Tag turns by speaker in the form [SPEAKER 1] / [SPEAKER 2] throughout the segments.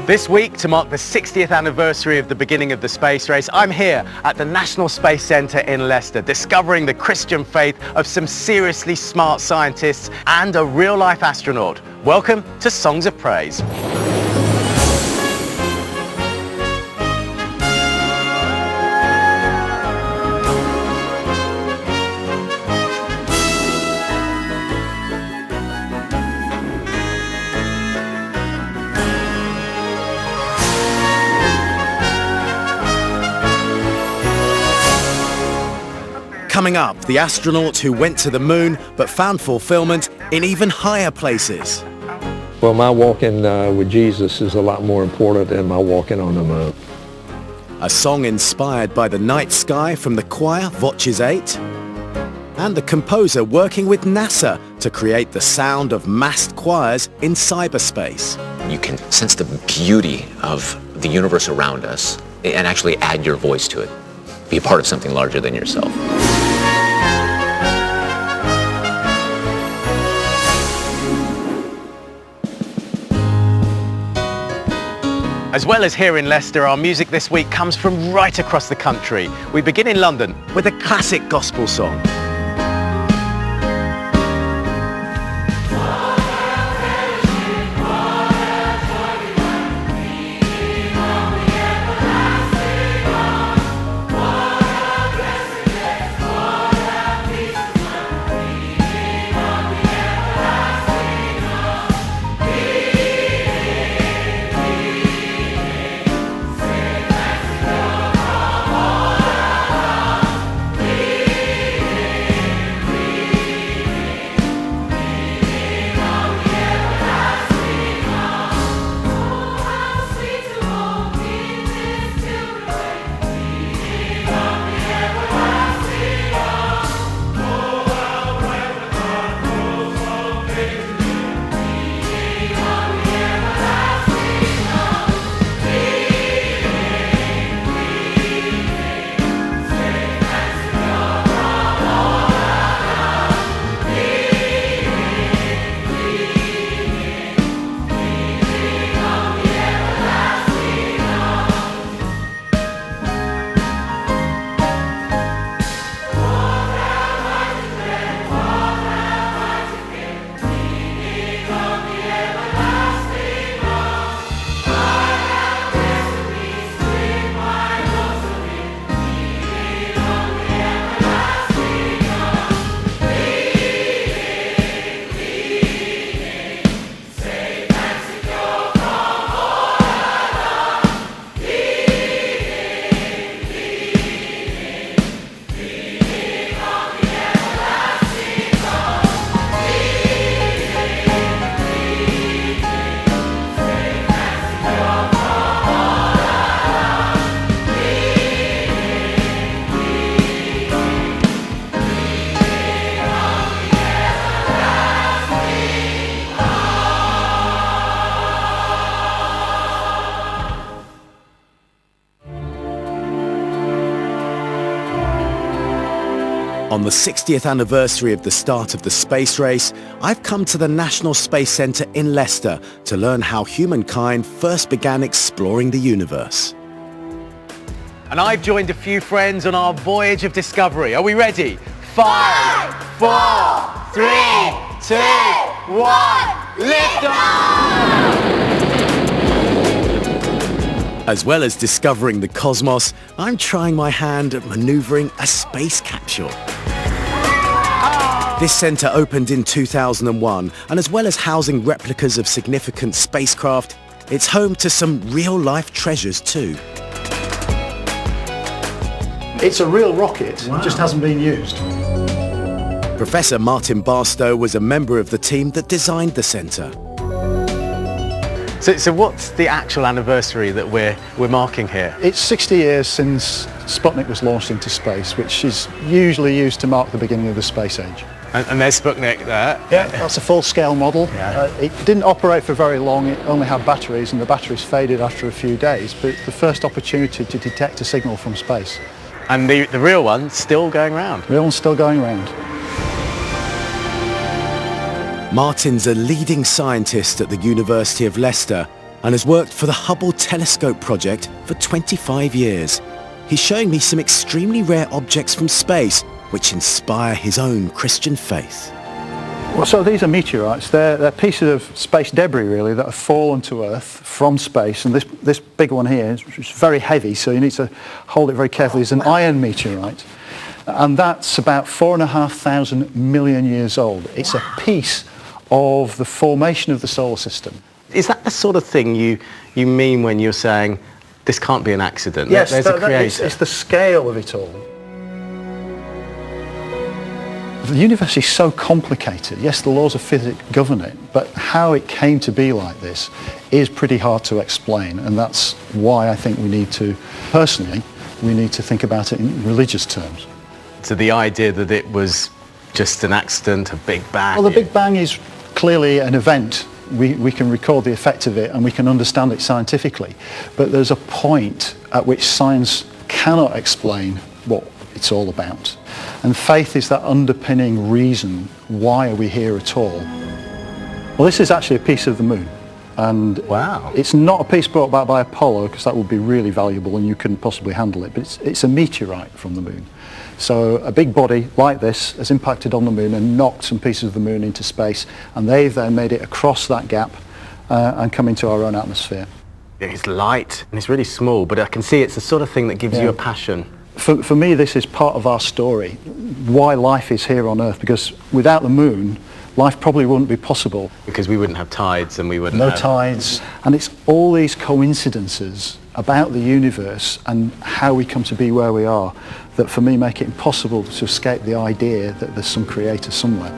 [SPEAKER 1] This week, to mark the 60th anniversary of the beginning of the space race, I'm here at the National Space Centre in Leicester, discovering the Christian faith of some seriously smart scientists and a real-life astronaut. Welcome to Songs of Praise. Coming up, the astronaut who went to the moon but found fulfillment in even higher places.
[SPEAKER 2] Well, my walking with Jesus is a lot more important than my walking on the moon.
[SPEAKER 1] A song inspired by the night sky from the choir Voces 8. And the composer working with NASA to create the sound of massed choirs in cyberspace.
[SPEAKER 3] You can sense the beauty of the universe around us and actually add your voice to it. Be a part of something larger than yourself.
[SPEAKER 1] As well as here in Leicester, our music this week comes from right across the country. We begin in London with a classic gospel song. On the 60th anniversary of the start of the space race, I've come to the National Space Centre in Leicester to learn how humankind first began exploring the universe. And I've joined a few friends on our voyage of discovery. Are we ready? 5, 4, 3, 2, 1, lift off! As well as discovering the cosmos, I'm trying my hand at manoeuvring a space capsule. This centre opened in 2001, and as well as housing replicas of significant spacecraft, it's home to some real-life treasures too.
[SPEAKER 4] It's a real rocket, It just hasn't been used.
[SPEAKER 1] Professor Martin Barstow was a member of the team that designed the centre. So what's the actual anniversary that we're marking here?
[SPEAKER 4] It's 60 years since Sputnik was launched into space, which is usually used to mark the beginning of the space age.
[SPEAKER 1] And there's Sputnik there.
[SPEAKER 4] Yeah, that's a full-scale model. Yeah. It didn't operate for very long. It only had batteries, and the batteries faded after a few days. But it's the first opportunity to detect a signal from space.
[SPEAKER 1] And the real one's still going round.
[SPEAKER 4] The real one's still going round.
[SPEAKER 1] Martin's a leading scientist at the University of Leicester, and has worked for the Hubble Telescope project for 25 years. He's showing me some extremely rare objects from space which inspire his own Christian faith.
[SPEAKER 4] Well, so these are meteorites. They're pieces of space debris, really, that have fallen to Earth from space. And this big one here is very heavy, so you need to hold it very carefully. It's an iron meteorite. And that's about 4,500 million years old. It's a piece of the formation of the solar system.
[SPEAKER 5] Is that the sort of thing you mean when you're saying this can't be an accident?
[SPEAKER 4] Yes,
[SPEAKER 5] there's a creator.
[SPEAKER 4] it's the scale of it all. The universe is so complicated. Yes, the laws of physics govern it, but how it came to be like this is pretty hard to explain, and that's why I think we need to think about it in religious terms.
[SPEAKER 5] So the idea that it was just an accident, a Big Bang.
[SPEAKER 4] Well, the Big Bang is clearly an event. We can record the effect of it and we can understand it scientifically, but there's a point at which science cannot explain what it's all about. And faith is that underpinning reason. Why are we here at all? Well, this is actually a piece of the moon. And
[SPEAKER 5] wow.
[SPEAKER 4] It's not a piece brought back by Apollo, because that would be really valuable and you couldn't possibly handle it, but it's a meteorite from the moon. So a big body like this has impacted on the moon and knocked some pieces of the moon into space, and they've then made it across that gap and come into our own atmosphere.
[SPEAKER 5] It's light and it's really small, but I can see it's the sort of thing that gives you a passion.
[SPEAKER 4] For me, this is part of our story, why life is here on Earth, because without the moon, life probably wouldn't be possible.
[SPEAKER 5] Because we wouldn't have tides and we wouldn't
[SPEAKER 4] No
[SPEAKER 5] have...
[SPEAKER 4] tides. And it's all these coincidences about the universe and how we come to be where we are that for me make it impossible to escape the idea that there's some creator somewhere.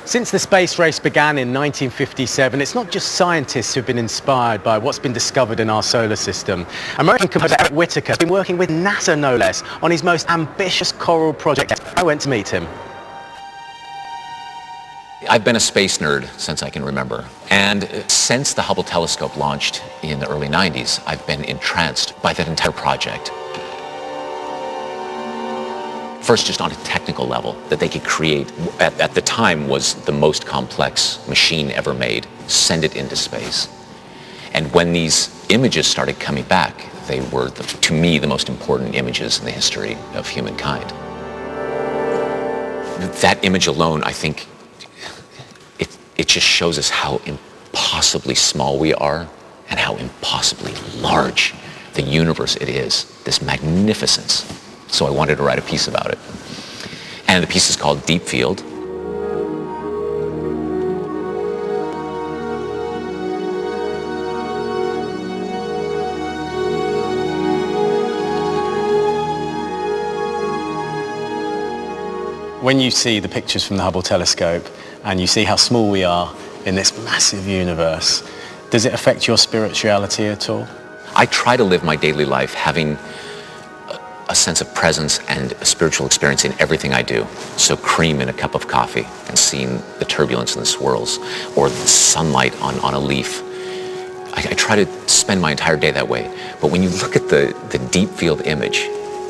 [SPEAKER 5] Since the space race began in 1957, it's not just scientists who've been inspired by what's been discovered in our solar system. American composer Eric Whitacre has been working with NASA, no less, on his most ambitious coral project. I went to meet him.
[SPEAKER 3] I've been a space nerd since I can remember. And since the Hubble telescope launched in the early 90s, I've been entranced by that entire project. First, just on a technical level, that they could create, at the time, was the most complex machine ever made, send it into space. And when these images started coming back, they were, to me, the most important images in the history of humankind. That image alone, I think, it just shows us how impossibly small we are and how impossibly large the universe it is, this magnificence. So I wanted to write a piece about it. And the piece is called Deep Field.
[SPEAKER 5] When you see the pictures from the Hubble telescope and you see how small we are in this massive universe, does it affect your spirituality at all?
[SPEAKER 3] I try to live my daily life having a sense of presence and a spiritual experience in everything I do. So cream in a cup of coffee and seeing the turbulence and the swirls, or the sunlight on a leaf. I try to spend my entire day that way. But when you look at the deep field image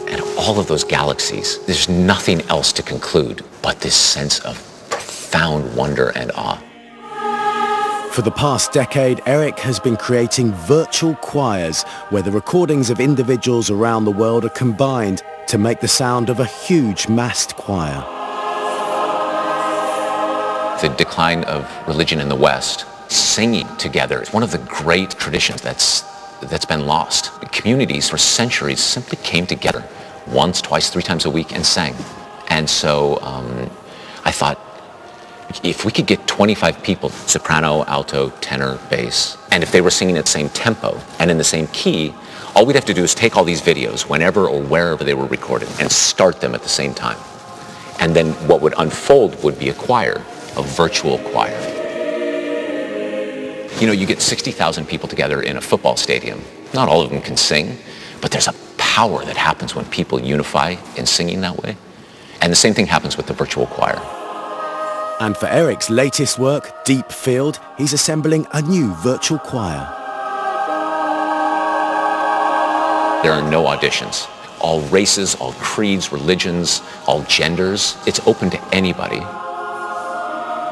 [SPEAKER 3] and all of those galaxies, there's nothing else to conclude but this sense of profound wonder and awe.
[SPEAKER 1] For the past decade, Eric has been creating virtual choirs where the recordings of individuals around the world are combined to make the sound of a huge massed choir.
[SPEAKER 3] The decline of religion in the West, singing together is one of the great traditions that's been lost. Communities for centuries simply came together once, twice, 3 times a week and sang. And so I thought, if we could get 25 people, soprano, alto, tenor, bass, and if they were singing at the same tempo and in the same key, all we'd have to do is take all these videos whenever or wherever they were recorded and start them at the same time. And then what would unfold would be a choir, a virtual choir. You know, you get 60,000 people together in a football stadium. Not all of them can sing, but there's a power that happens when people unify in singing that way. And the same thing happens with the virtual choir.
[SPEAKER 1] And for Eric's latest work, Deep Field, he's assembling a new virtual choir.
[SPEAKER 3] There are no auditions. All races, all creeds, religions, all genders. It's open to anybody.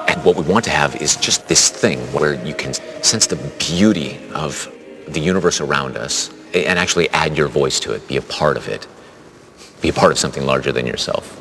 [SPEAKER 3] And what we want to have is just this thing where you can sense the beauty of the universe around us and actually add your voice to it, be a part of it, be a part of something larger than yourself.